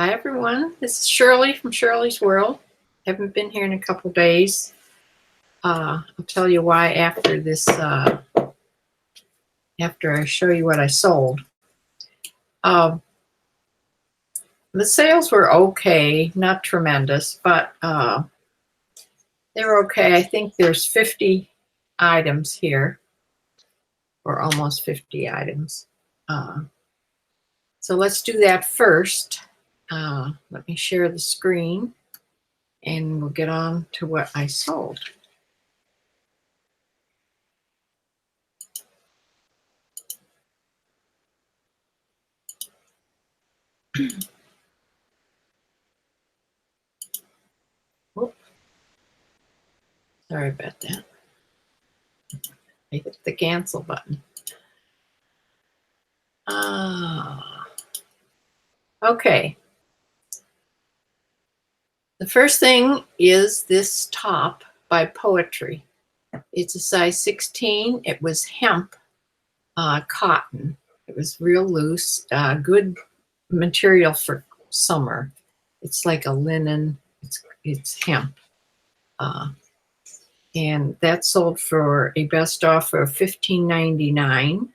Hi everyone, this is Shirley from Shirley's World. Haven't been here in a couple days. I'll tell you why after this, after I show you what I sold. The sales were okay, not tremendous, but they were okay. I think there's 50 items here, or almost 50 items. So let's do that first. Let me share the screen and we'll get on to what I sold. Whoop. Sorry about that. I hit the cancel button. Okay. The first thing is this top by Poetry. It's a size 16. It was hemp cotton. It was real loose, good material for summer. It's like a linen. It's hemp. And that sold for a best offer of $15.99,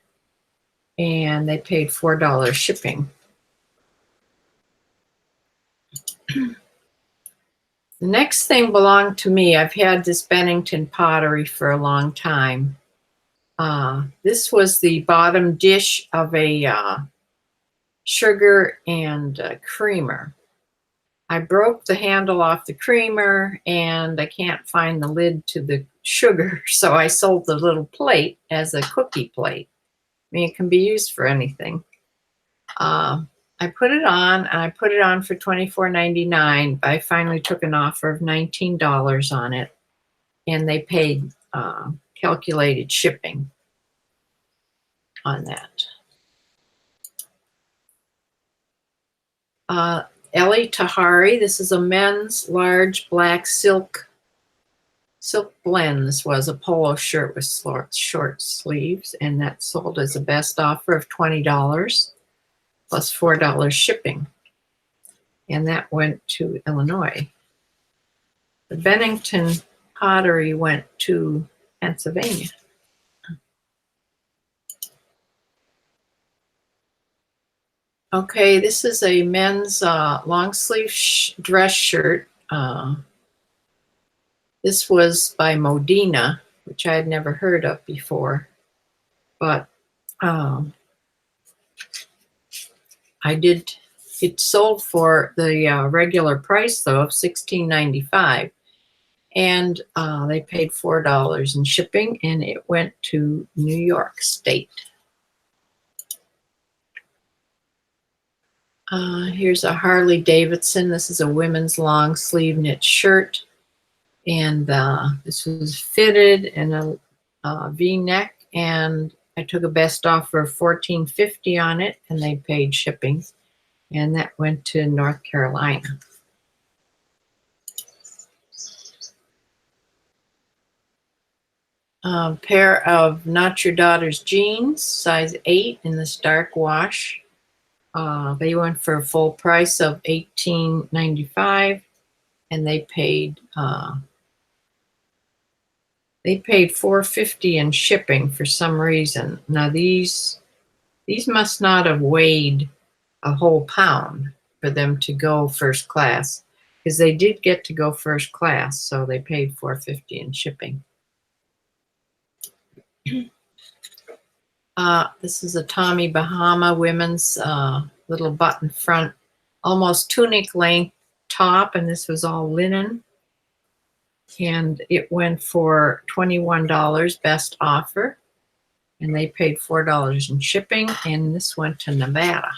and they paid $4 shipping. The next thing belonged to me. I've had this Bennington pottery for a long time. This was the bottom dish of a sugar and creamer. I broke the handle off the creamer and I can't find the lid to the sugar, so I sold the little plate as a cookie plate. I mean, it can be used for anything. I put it on, and I put it on for $24.99. I finally took an offer of $19 on it, and they paid calculated shipping on that. Ellie Tahari, this is a men's large black silk blend. This was a polo shirt with short sleeves, and that sold as a best offer of $20 plus $4 shipping. And that went to Illinois. The Bennington pottery went to Pennsylvania. Okay, this is a men's long sleeve dress shirt. This was by Modena, which I had never heard of before, but it sold for the regular price though of $16.95, and they paid $4 in shipping, and it went to New York State. Here's a Harley Davidson. This is a women's long sleeve knit shirt, and this was fitted in a V-neck, and I took a best offer of $14.50 on it, and they paid shipping, and that went to North Carolina. A pair of Not Your Daughter's jeans, size 8 in this dark wash. They went for a full price of $18.95, and they paid $4.50 in shipping for some reason. Now these must not have weighed a whole pound for them to go first class, because they did get to go first class, so they paid $4.50 in shipping. This is a Tommy Bahama women's little button front, almost tunic length top, and this was all linen. And it went for $21 best offer, and they paid $4 in shipping, and this went to Nevada.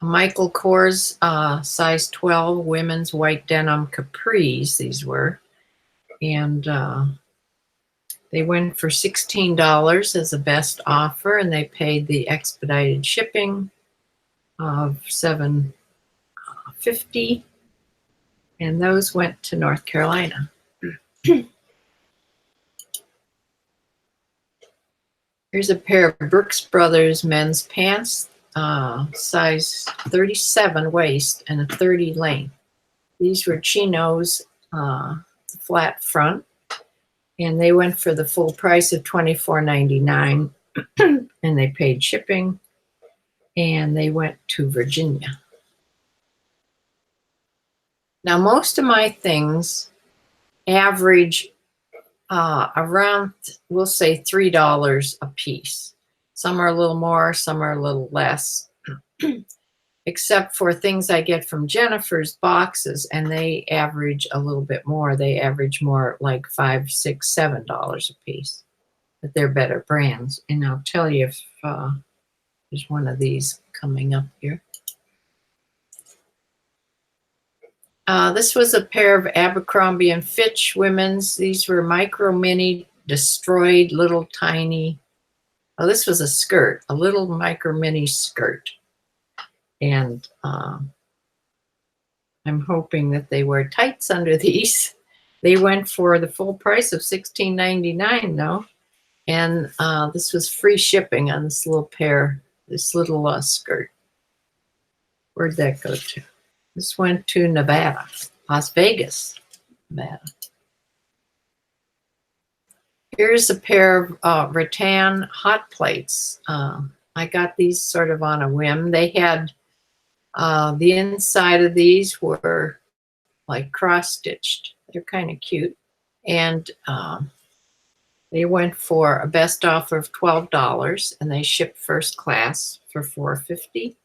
Michael Kors size 12 women's white denim capris, these were, and they went for $16 as a best offer, and they paid the expedited shipping of $7.50, and those went to North Carolina. Here's a pair of Brooks Brothers men's pants, size 37 waist and a 30 length. These were chinos, flat front, and they went for the full price of $24.99, and they paid shipping, and they went to Virginia. Now, most of my things average around, we'll say, $3 a piece. Some are a little more, some are a little less, except for things I get from Jennifer's boxes, and they average a little bit more. They average more like $5, $6, $7 a piece, but they're better brands. And I'll tell you if there's one of these coming up here. This was a pair of Abercrombie and Fitch women's. These were micro mini destroyed little tiny. Oh, this was a skirt, a little micro mini skirt. And I'm hoping that they wear tights under these. They went for the full price of $16.99 though. And this was free shipping on this little pair, this little skirt. Where'd that go to? This went to Nevada, Las Vegas, Nevada. Here's a pair of rattan hot plates. I got these sort of on a whim. They had, the inside of these were like cross-stitched. They're kind of cute. And they went for a best offer of $12, and they shipped first class for $4.50.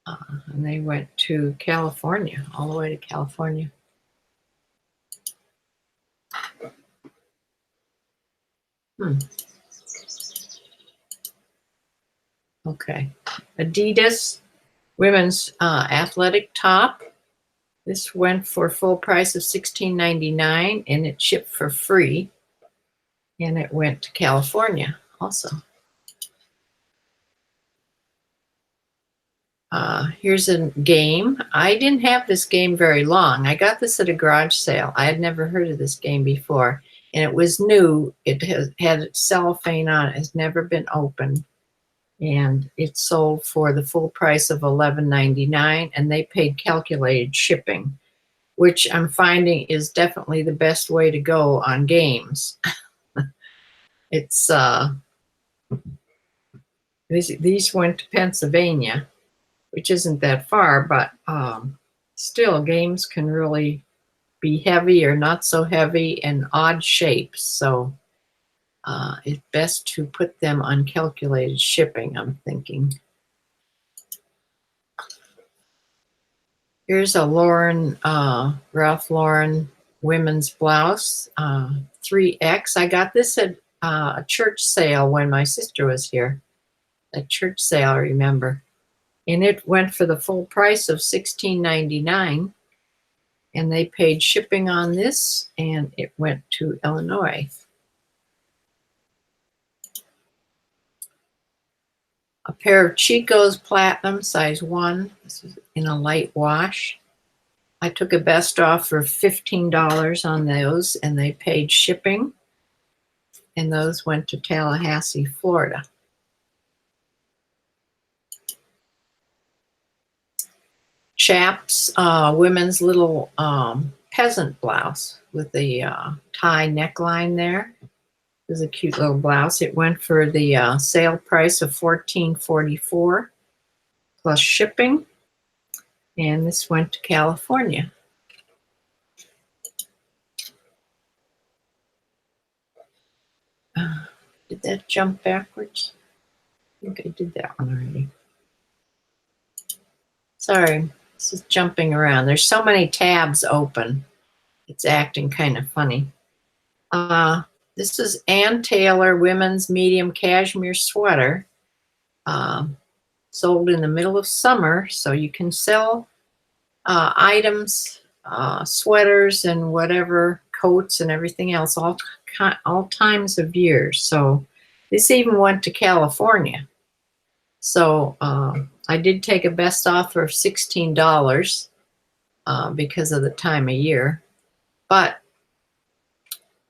And they went to California, all the way to California. Okay. Adidas women's athletic top. This went for full price of $16.99, and it shipped for free. And it went to California also. Here's a game. I didn't have this game very long. I got this at a garage sale. I had never heard of this game before, and it was new. It had cellophane on it. Has never been opened, and it sold for the full price of $11.99, and they paid calculated shipping, which I'm finding is definitely the best way to go on games. It's these went to Pennsylvania, which isn't that far, but still, games can really be heavy or not so heavy and odd shapes. So it's best to put them on calculated shipping, I'm thinking. Here's a Ralph Lauren women's blouse, 3X. I got this at a church sale when my sister was here. A church sale, I remember. And it went for the full price of $16.99, and they paid shipping on this, and it went to Illinois. A pair of Chico's Platinum size 1. This is in a light wash. I took a best offer of $15 on those, and they paid shipping, and those went to Tallahassee, Florida. Chaps women's little peasant blouse with the tie neckline there. This is a cute little blouse. It went for the sale price of $14.44 plus shipping, and this went to California. Did that jump backwards? I think I did that one already. Sorry. This is jumping around. There's so many tabs open. It's acting kind of funny. This is Ann Taylor women's medium cashmere sweater. Sold in the middle of summer, so you can sell items, sweaters and whatever, coats and everything else, all times of years. So this even went to California. So I did take a best offer of $16 because of the time of year. But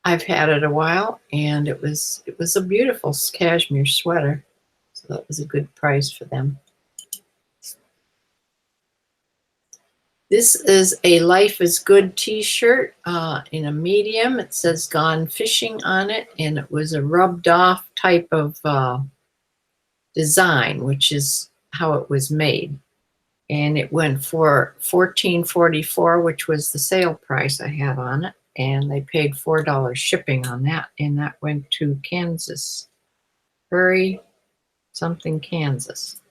I've had it a while, and it was a beautiful cashmere sweater, so that was a good price for them. This is a Life is Good t-shirt in a medium. It says Gone Fishing on it, and it was a rubbed off type of design, which is how it was made. And it went for $14.44, which was the sale price I had on it. And they paid $4 shipping on that, and that went to Kansas. Prairie something, Kansas.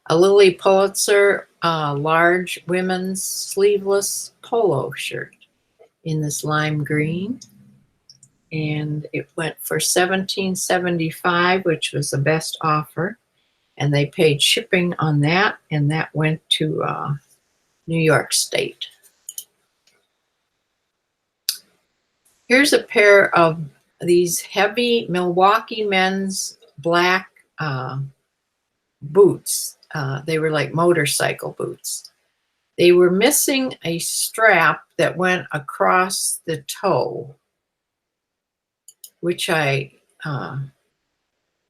A Lily Pulitzer large women's sleeveless polo shirt in this lime green. And it went for $17.75, which was the best offer. And they paid shipping on that, and that went to New York State. Here's a pair of these heavy Milwaukee men's black boots. They were like motorcycle boots. They were missing a strap that went across the toe, which I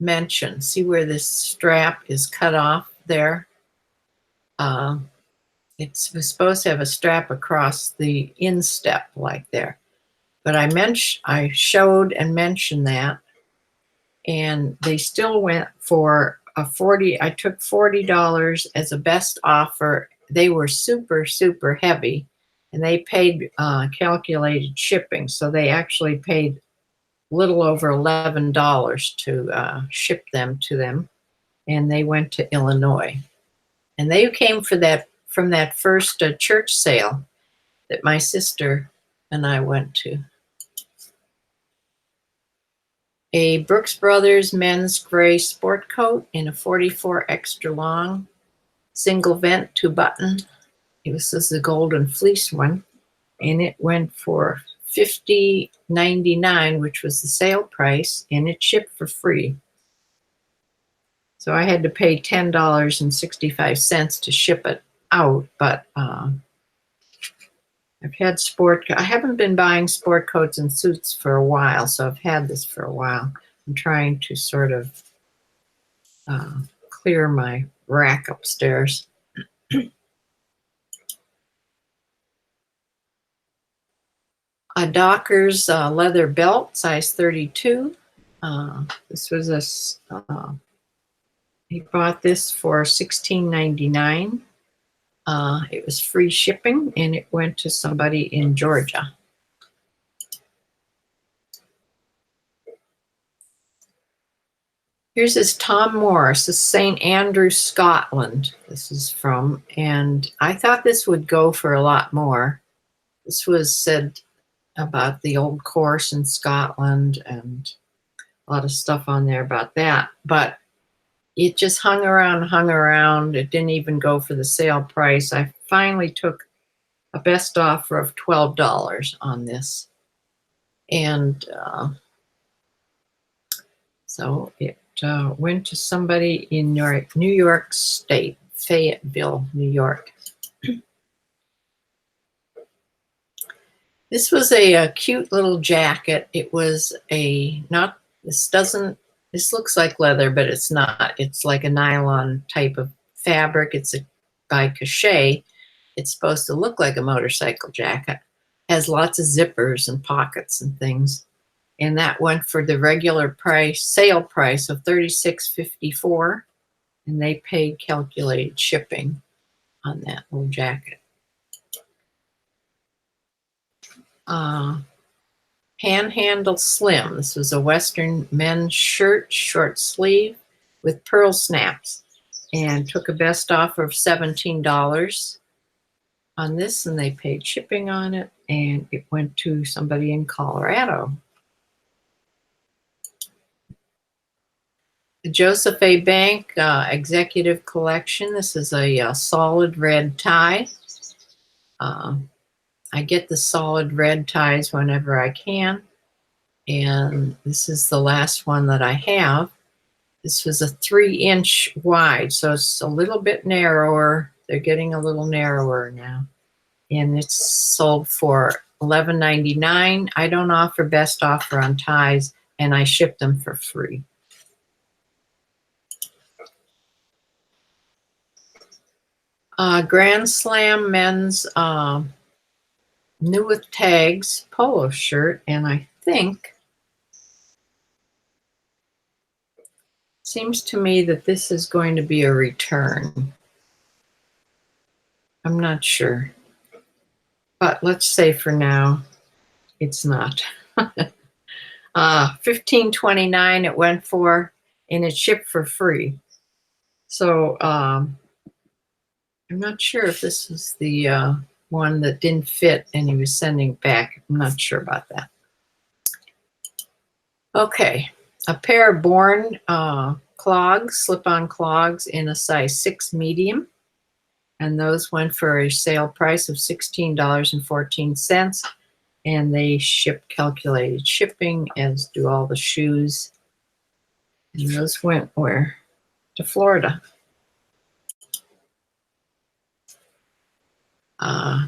mentioned. See where this strap is cut off there? It's supposed to have a strap across the instep like there. But I showed and mentioned that, and they still went for a $40. I took $40 as a best offer. They were super, super heavy, and they paid calculated shipping. So they actually paid a little over $11 to ship them to them, and they went to Illinois. And they came from that first church sale that my sister and I went to. A Brooks Brothers men's gray sport coat in a 44 extra long, single vent 2-button. This is the golden fleece one, and it went for $50.99, which was the sale price, and it shipped for free. So I had to pay $10.65 to ship it out, but I've had I haven't been buying sport coats and suits for a while, so I've had this for a while. I'm trying to sort of clear my rack upstairs. A Dockers leather belt, size 32. This was he bought this for $16.99. It was free shipping, and it went to somebody in Georgia. Here's this Tom Morris, this St. Andrews, Scotland. This is from, and I thought this would go for a lot more. This was said about the old course in Scotland and a lot of stuff on there about that, but it just hung around. It didn't even go for the sale price. I finally took a best offer of $12 on this. And so it went to somebody in New York State, Fayetteville, New York. This was a cute little jacket. It was this looks like leather, but it's not. It's like a nylon type of fabric. It's by Cachet. It's supposed to look like a motorcycle jacket. Has lots of zippers and pockets and things. And that went for the regular price, sale price of $36.54. And they paid calculated shipping on that little jacket. Panhandle Slim. This was a Western men's shirt, short sleeve with pearl snaps, and took a best offer of $17 on this, and they paid shipping on it, and it went to somebody in Colorado. The Joseph A. Bank Executive Collection. This is a solid red tie. I get the solid red ties whenever I can, and this is the last one that I have. This was a 3-inch wide, so it's a little bit narrower. They're getting a little narrower now. and it's sold for $11.99. I don't offer best offer on ties, and I ship them for free. Grand Slam men's new with tags polo shirt, and I think seems to me that this is going to be a return. I'm not sure, but let's say for now it's not. $15.29 it went for, and it shipped for free. So I'm not sure if this is the one that didn't fit and he was sending back. I'm not sure about that. Okay, a pair of Born clogs, slip-on clogs in a size 6 medium. And those went for a sale price of $16.14. And they ship calculated shipping, as do all the shoes. And those went where? To Florida.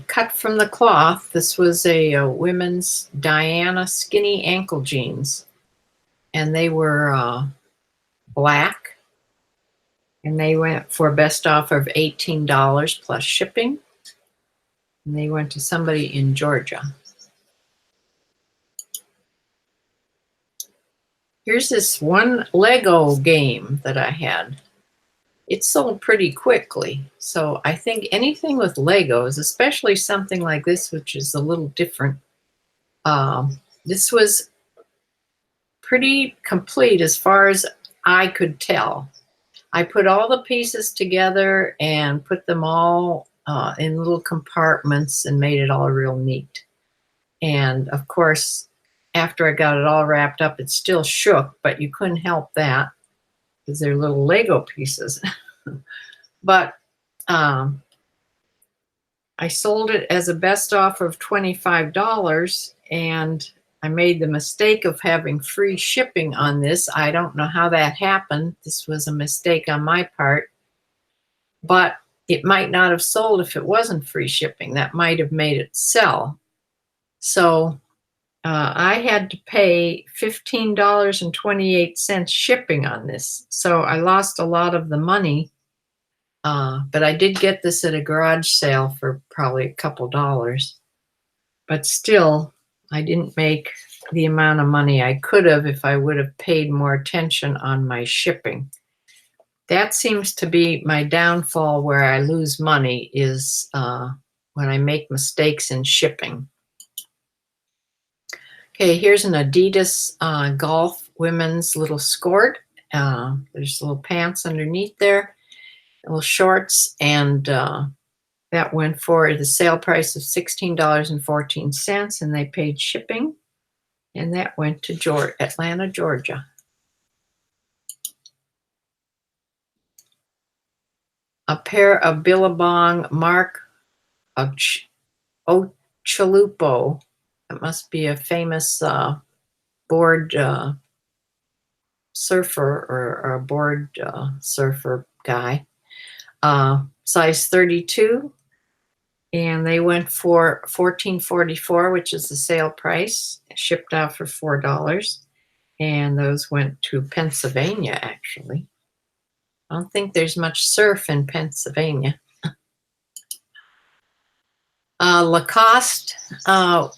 Cut from the cloth. This was a women's Diana skinny ankle jeans. And they were black. And they went for a best offer of $18 plus shipping. And they went to somebody in Georgia. Here's this one Lego game that I had. It sold pretty quickly. So I think anything with Legos, especially something like this, which is a little different, this was pretty complete as far as I could tell. I put all the pieces together and put them all in little compartments and made it all real neat. And of course, after I got it all wrapped up, it still shook, but you couldn't help that because they're little Lego pieces. But I sold it as a best offer of $25, and I made the mistake of having free shipping on this. I don't know how that happened. This was a mistake on my part, but it might not have sold if it wasn't free shipping. That might have made it sell. So I had to pay $15.28 shipping on this. So I lost a lot of the money, but I did get this at a garage sale for probably a couple dollars. But still, I didn't make the amount of money I could have if I would have paid more attention on my shipping. That seems to be my downfall, where I lose money is when I make mistakes in shipping. Okay, here's an Adidas golf women's little skirt. There's little pants underneath there, little shorts, and that went for the sale price of $16.14, and they paid shipping, and that went to Atlanta, Georgia. A pair of Billabong Mark Ochalupo. It must be a famous board surfer or a board surfer guy. Size 32. And they went for $14.44, which is the sale price. Shipped out for $4. And those went to Pennsylvania, actually. I don't think there's much surf in Pennsylvania. Lacoste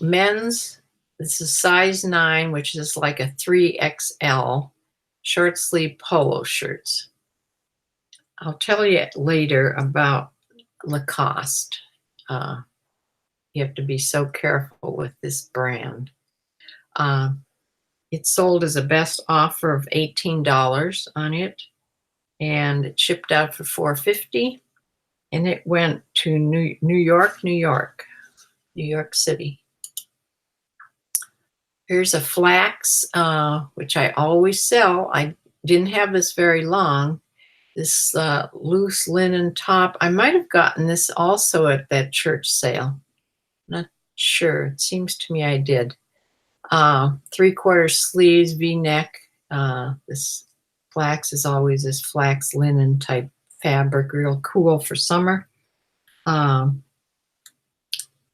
men's. This is size 9, which is like a 3XL short sleeve polo shirts. I'll tell you later about Lacoste. You have to be so careful with this brand. It sold as a best offer of $18 on it, and it shipped out for $4.50, and it went to New York City. Here's a flax, which I always sell. I didn't have this very long. This loose linen top. I might have gotten this also at that church sale. Not sure. It seems to me I did. 3/4 sleeves, V-neck. This flax is always this flax linen type fabric, real cool for summer.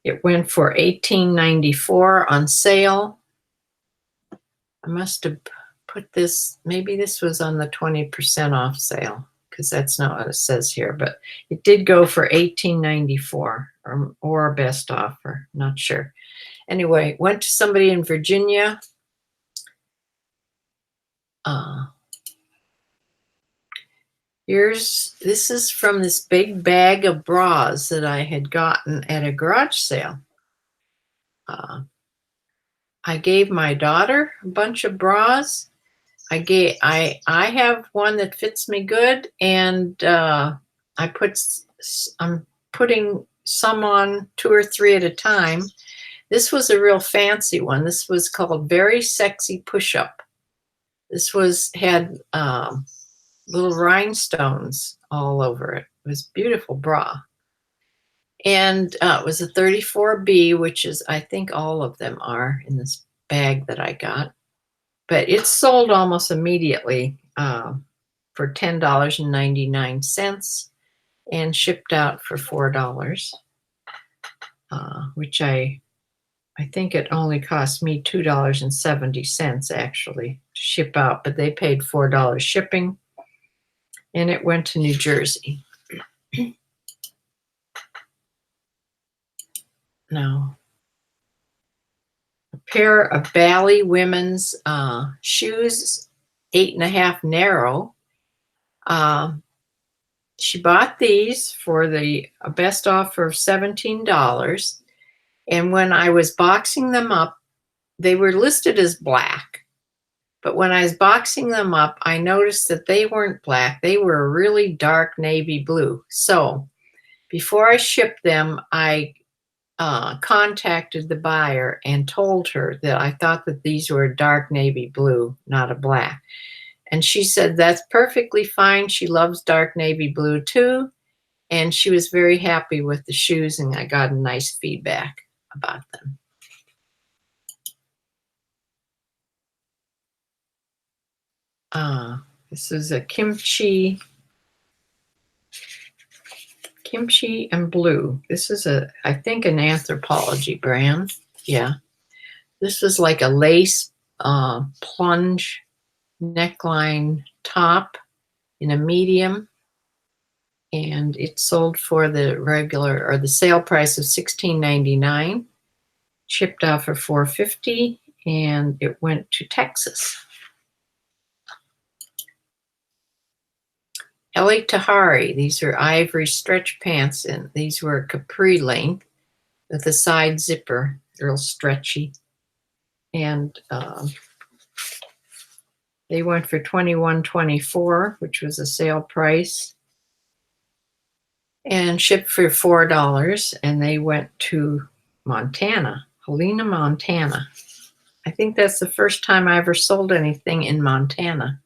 It went for $18.94 on sale. I must have put this, maybe this was on the 20% off sale, because that's not what it says here, but it did go for $18.94 or best offer, not sure. Anyway, went to somebody in Virginia. This is from this big bag of bras that I had gotten at a garage sale. I gave my daughter a bunch of bras. I have one that fits me good, and I'm putting some on 2 or 3 at a time. This was a real fancy one. This was called Very Sexy Push-Up. This had little rhinestones all over it. It was a beautiful bra. And it was a 34B, which is, I think all of them are in this bag that I got. But it's sold almost immediately for $10.99 and shipped out for $4, which I think it only cost me $2.70 actually to ship out, but they paid $4 shipping, and it went to New Jersey. Now, a pair of Bally women's shoes, 8.5 narrow. She bought these for the best offer of $17. And when I was boxing them up, they were listed as black. But when I was boxing them up, I noticed that they weren't black. They were a really dark navy blue. So before I shipped them, I contacted the buyer and told her that I thought that these were a dark navy blue, not a black. And she said that's perfectly fine. She loves dark navy blue too. And she was very happy with the shoes, and I got a nice feedback about them. This is a kimchi and blue. This is I think an Anthropologie brand. Yeah. This is like a lace plunge neckline top in a medium. And it sold for the regular or the sale price of $16.99. Shipped out for $4.50, and it went to Texas. Ellie Tahari, these are ivory stretch pants, and these were capri length with a side zipper, real stretchy. And they went for $21.24, which was a sale price, and shipped for $4, and they went to Montana, Helena, Montana. I think that's the first time I ever sold anything in Montana.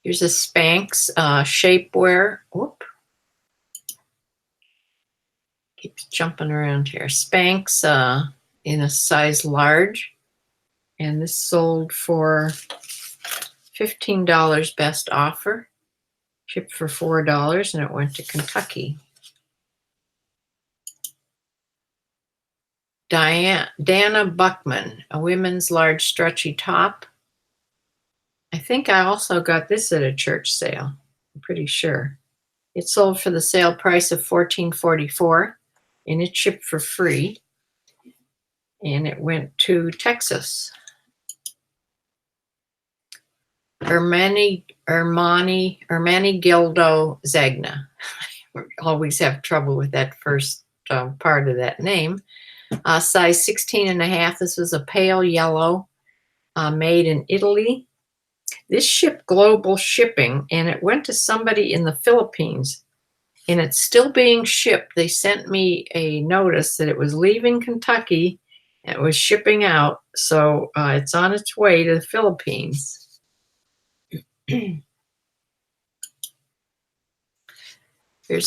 Here's a Spanx shapewear. Whoop. Keeps jumping around here. Spanx in a size large. And this sold for $15 best offer. Shipped for $4, and it went to Kentucky. Dana Buckman, a women's large stretchy top. I think I also got this at a church sale. I'm pretty sure. It sold for the sale price of $14.44, and it shipped for free. And it went to Texas. Armani Gildo Zegna. We always have trouble with that first part of that name. Size 16.5. This was a pale yellow, made in Italy. This shipped global shipping, and it went to somebody in the Philippines, and it's still being shipped. They sent me a notice that it was leaving Kentucky and it was shipping out, so it's on its way to the Philippines. Here's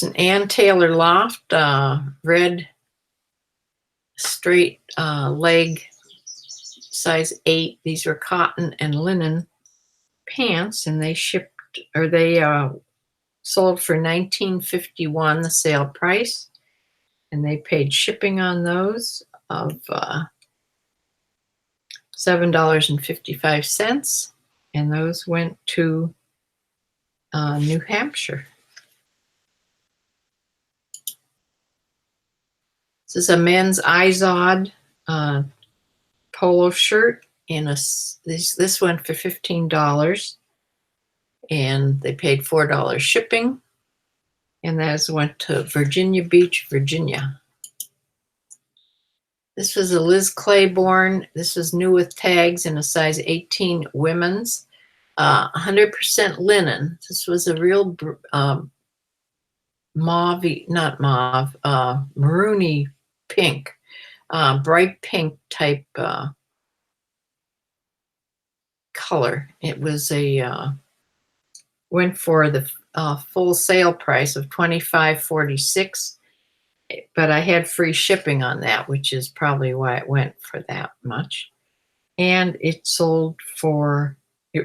an Ann Taylor Loft, red straight leg, size 8. These are cotton and linen pants, and they sold for $19.51, the sale price, and they paid shipping on those of $7.55, and those went to New Hampshire. This is a men's Izod polo shirt, and this went for $15, and they paid $4 shipping, and that went to Virginia Beach, Virginia. This was a Liz Claiborne. This was new with tags in a size 18 women's, 100% linen. This was a real mauve, not mauve, maroony pink, bright pink type color. It was went for the full sale price of $25.46. But I had free shipping on that, which is probably why it went for that much. And it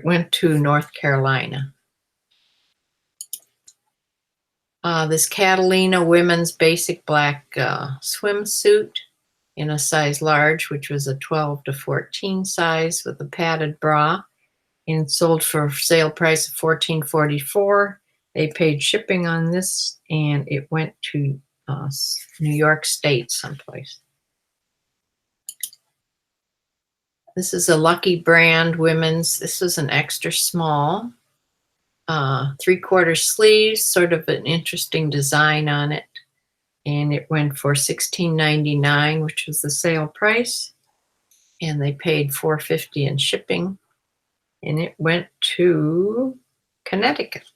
went to North Carolina. This Catalina women's basic black swimsuit in a size large, which was a 12 to 14 size with a padded bra, and sold for sale price of $14.44. They paid shipping on this, and it went to New York State someplace. This is a Lucky Brand women's. This is an extra small, 3/4 sleeves, sort of an interesting design on it. And it went for $16.99, which was the sale price. And they paid $4.50 in shipping. And it went to Connecticut.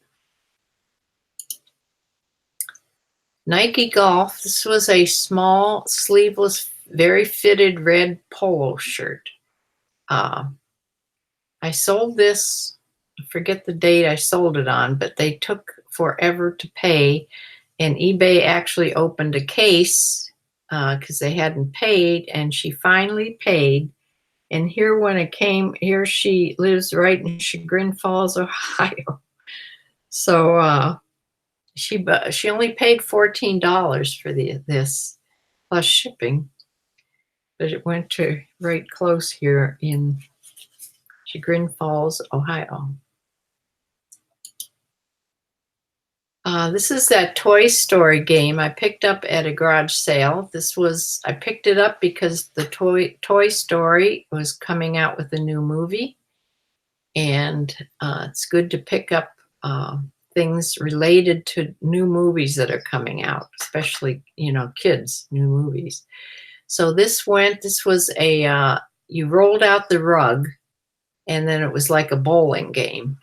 Nike Golf. This was a small, sleeveless, very fitted red polo shirt. I sold this, I forget the date I sold it on, but they took forever to pay. And eBay actually opened a case because they hadn't paid, and she finally paid. And here when it came, here she lives right in Chagrin Falls, Ohio. So she only paid $14 for this plus shipping, but it went to right close here in Chagrin Falls, Ohio. This is that Toy Story game I picked up at a garage sale. I picked it up because the Toy Story was coming out with a new movie, and it's good to pick up things related to new movies that are coming out, especially, kids' new movies. So this was you rolled out the rug, and then it was like a bowling game.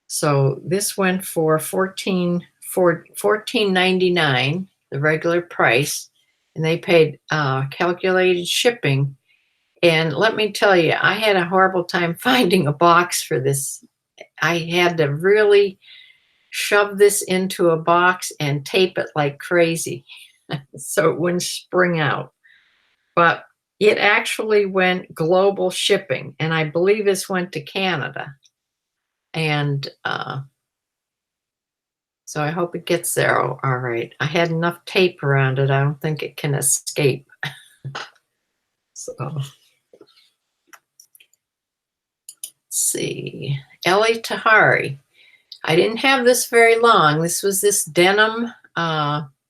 So this went for $14.99, the regular price, and they paid calculated shipping. And let me tell you, I had a horrible time finding a box for this. I had to really shove this into a box and tape it like crazy so it wouldn't spring out. But it actually went global shipping, and I believe this went to Canada. And so I hope it gets there all right. I had enough tape around it. I don't think it can escape. So let's see. Ellie Tahari. I didn't have this very long. This was this denim,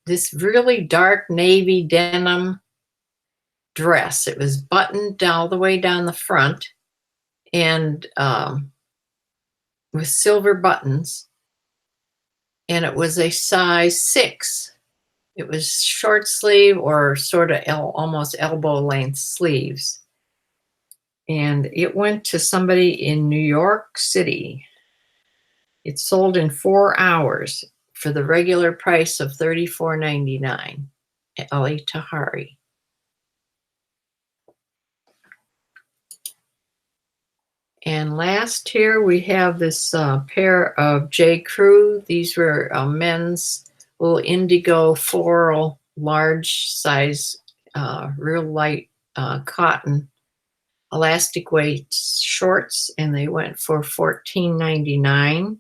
this really dark navy denim dress. It was buttoned all the way down the front, and with silver buttons, and it was a size 6. It was short sleeve or sort of almost elbow length sleeves, and it went to somebody in New York City. It sold in 4 hours for the regular price of $34.99. Ellie Tahari. And last here we have this pair of J. Crew. These were men's little indigo floral large size, real light cotton elastic weight shorts, and they went for $14.99.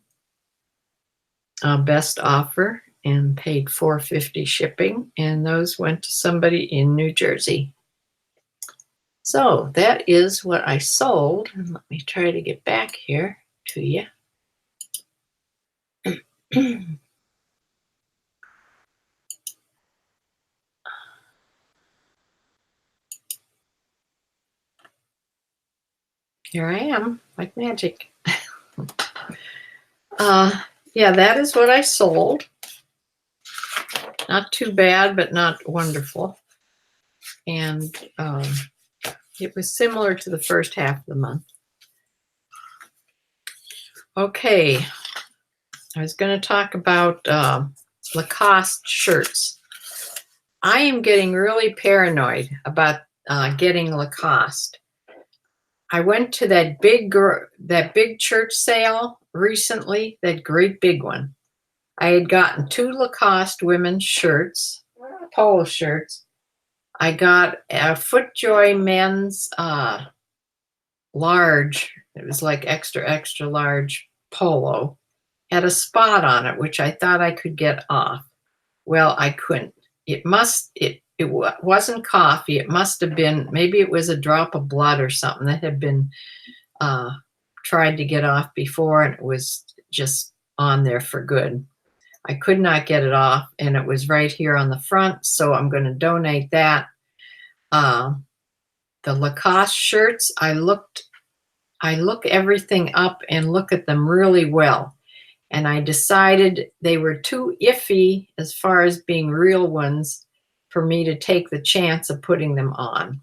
best offer and paid $4.50 shipping, and those went to somebody in New Jersey. So that is what I sold. And let me try to get back here to you. Here I am, like magic. Yeah, that is what I sold. Not too bad, but not wonderful. And it was similar to the first half of the month. Okay, I was going to talk about Lacoste shirts. I am getting really paranoid about getting Lacoste. I went to that big church sale recently, that great big one. I had gotten 2 Lacoste women's shirts, polo shirts. I got a FootJoy men's large. It was like extra, extra large polo. Had a spot on it, which I thought I could get off. Well, I couldn't. It wasn't coffee. It must have been, maybe it was a drop of blood or something that had been tried to get off before, and it was just on there for good. I could not get it off, and it was right here on the front, so I'm going to donate that. The Lacoste shirts, I look everything up and look at them really well. And I decided they were too iffy as far as being real ones for me to take the chance of putting them on.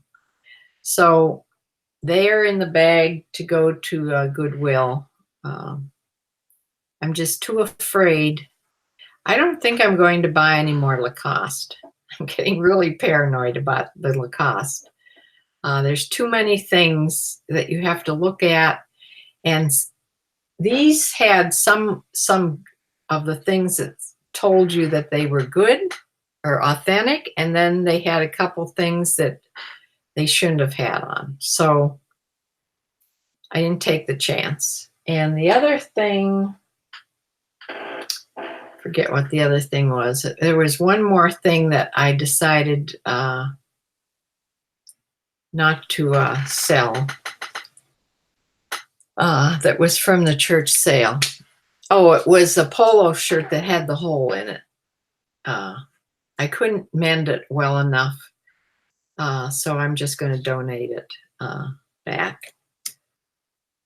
So they are in the bag to go to Goodwill. I'm just too afraid. I don't think I'm going to buy any more Lacoste. I'm getting really paranoid about the Lacoste. There's too many things that you have to look at, and these had some of the things that told you that they were good or authentic, and then they had a couple things that they shouldn't have had on. So I didn't take the chance. And the other thing, forget what the other thing was. There was one more thing that I decided not to sell. That was from the church sale. Oh, it was a polo shirt that had the hole in it. I couldn't mend it well enough, so I'm just going to donate it back.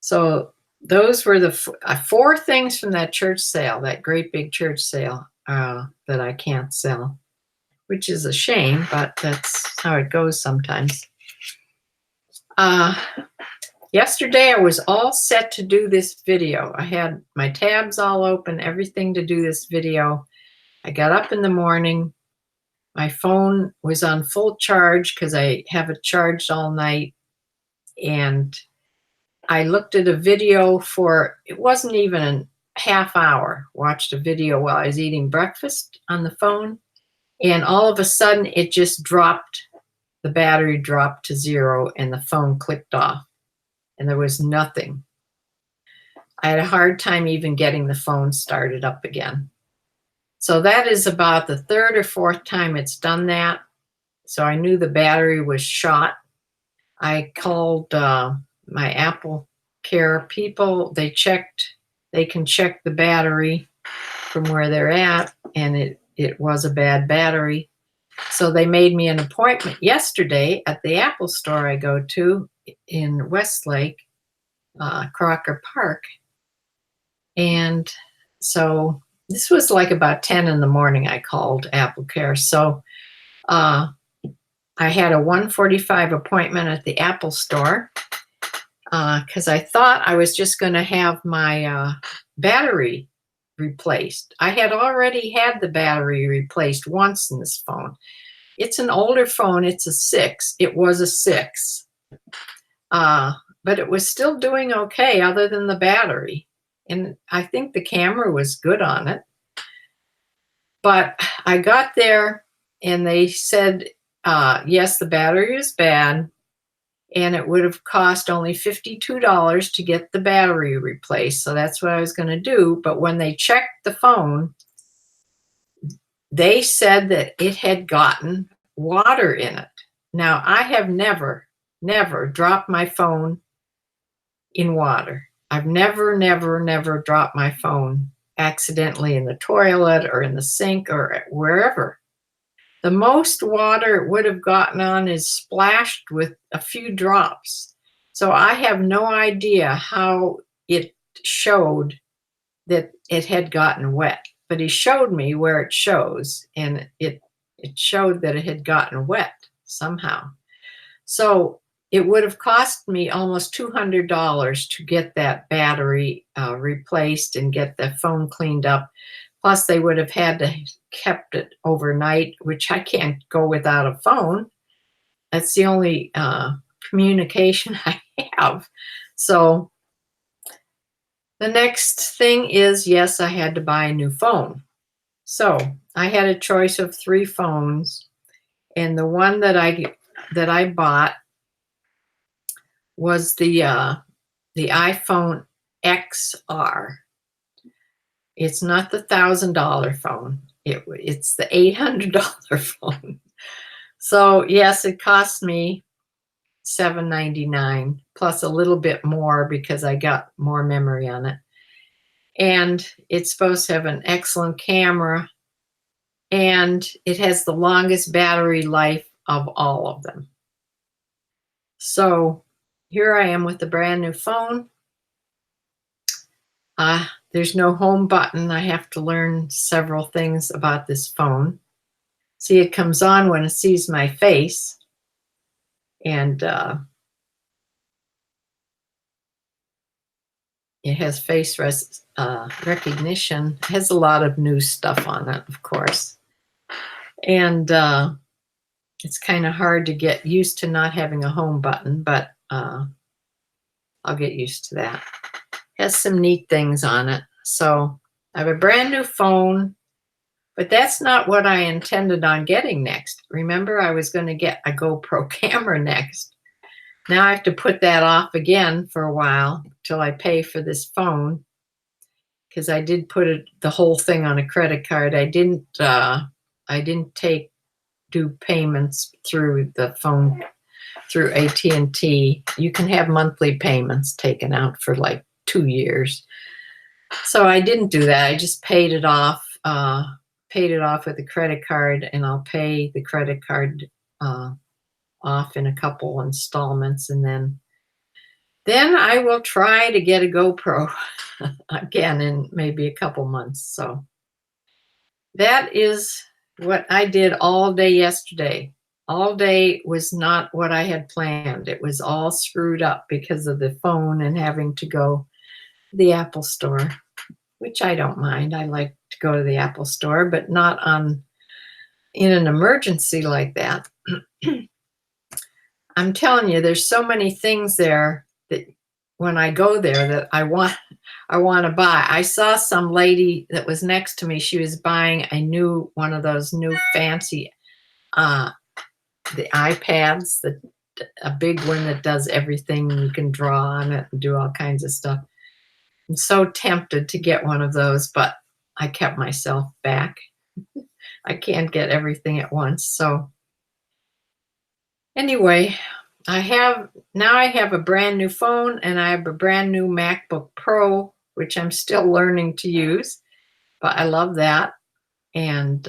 So those were the 4 things from that church sale, that great big church sale, that I can't sell, which is a shame, but that's how it goes sometimes. Yesterday, I was all set to do this video. I had my tabs all open, everything to do this video. I got up in the morning. My phone was on full charge because I have it charged all night. And I looked at a video for, it wasn't even a half hour, watched a video while I was eating breakfast on the phone. And all of a sudden, it just dropped, the battery dropped to 0 and the phone clicked off. And there was nothing. I had a hard time even getting the phone started up again. So that is about the 3rd or 4th time it's done that. So I knew the battery was shot. I called my Apple Care people. They can check the battery from where they're at, and it was a bad battery. So they made me an appointment yesterday at the Apple store I go to in Westlake, Crocker Park. And so this was like about 10 in the morning I called Apple Care. So I had a 1:45 appointment at the Apple store because I thought I was just going to have my battery replaced. I had already had the battery replaced once in this phone. It's an older phone. It's a 6. It was a 6. But it was still doing okay other than the battery. And I think the camera was good on it. But I got there and they said, yes, the battery is bad and it would have cost only $52 to get the battery replaced. So that's what I was going to do. But when they checked the phone, they said that it had gotten water in it. Now, I have never dropped my phone in water. I've never dropped my phone accidentally in the toilet or in the sink or wherever. The most water it would have gotten on is splashed with a few drops. So I have no idea how it showed that it had gotten wet. But he showed me where it shows, and it showed that it had gotten wet somehow. So it would have cost me almost $200 to get that battery replaced and get the phone cleaned up. Plus, they would have had to kept it overnight, which I can't go without a phone. That's the only communication I have. So the next thing is, yes, I had to buy a new phone. So I had a choice of 3 phones, and the one that I bought was the iPhone XR. It's not the $1,000 phone. It's the $800 phone. So yes, it cost me $799 plus a little bit more because I got more memory on it. And it's supposed to have an excellent camera, and it has the longest battery life of all of them. So here I am with a brand new phone. There's no home button. I have to learn several things about this phone. See, it comes on when it sees my face, and it has face recognition. It has a lot of new stuff on it, of course. And it's kind of hard to get used to not having a home button, but I'll get used to that. It has some neat things on it. So I have a brand new phone, but that's not what I intended on getting next. Remember, I was going to get a GoPro camera next. Now I have to put that off again for a while till I pay for this phone, because I did put the whole thing on a credit card. I didn't do payments through the phone through AT&T. You can have monthly payments taken out for like 2 years. So I didn't do that. I just paid it off with a credit card, and I'll pay the credit card off in a couple installments, and then I will try to get a GoPro again in maybe a couple months. So that is what I did all day yesterday. All day was not what I had planned. It was all screwed up because of the phone and having to go to the Apple store, which I don't mind. I like to go to the Apple store, but not in an emergency like that. I'm telling you, there's so many things there that when I go there that I want to buy. I saw some lady that was next to me. She was buying one of those new fancy the iPads, a big one that does everything. You can draw on it and do all kinds of stuff. I'm so tempted to get one of those, but I kept myself back. I can't get everything at once. So anyway, I have a brand new phone, and I have a brand new MacBook Pro, which I'm still learning to use, but I love that. And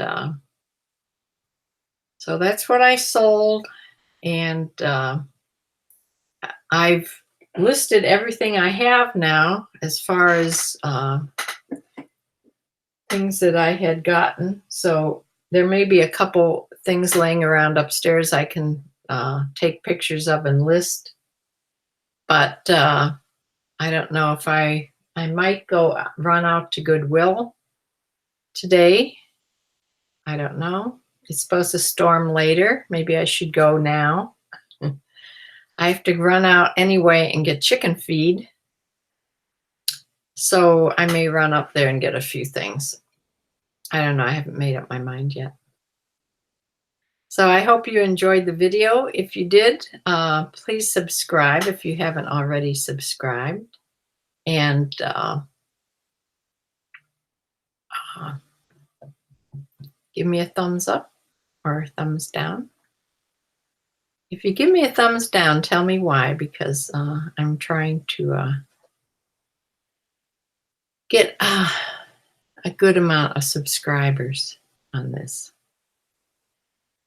so that's what I sold. And I've listed everything I have now as far as things that I had gotten. So there may be a couple things laying around upstairs I can take pictures of and list. But I don't know if I might go run out to Goodwill today. I don't know. It's supposed to storm later. Maybe I should go now. I have to run out anyway and get chicken feed. So I may run up there and get a few things. I don't know. I haven't made up my mind yet. So I hope you enjoyed the video. If you did, please subscribe if you haven't already subscribed. And give me a thumbs up or a thumbs down. If you give me a thumbs down, tell me why, because I'm trying to get a good amount of subscribers on this.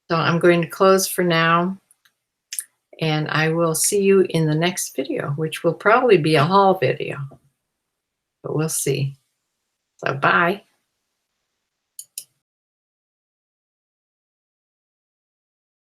So I'm going to close for now, and I will see you in the next video, which will probably be a haul video, but we'll see. So bye.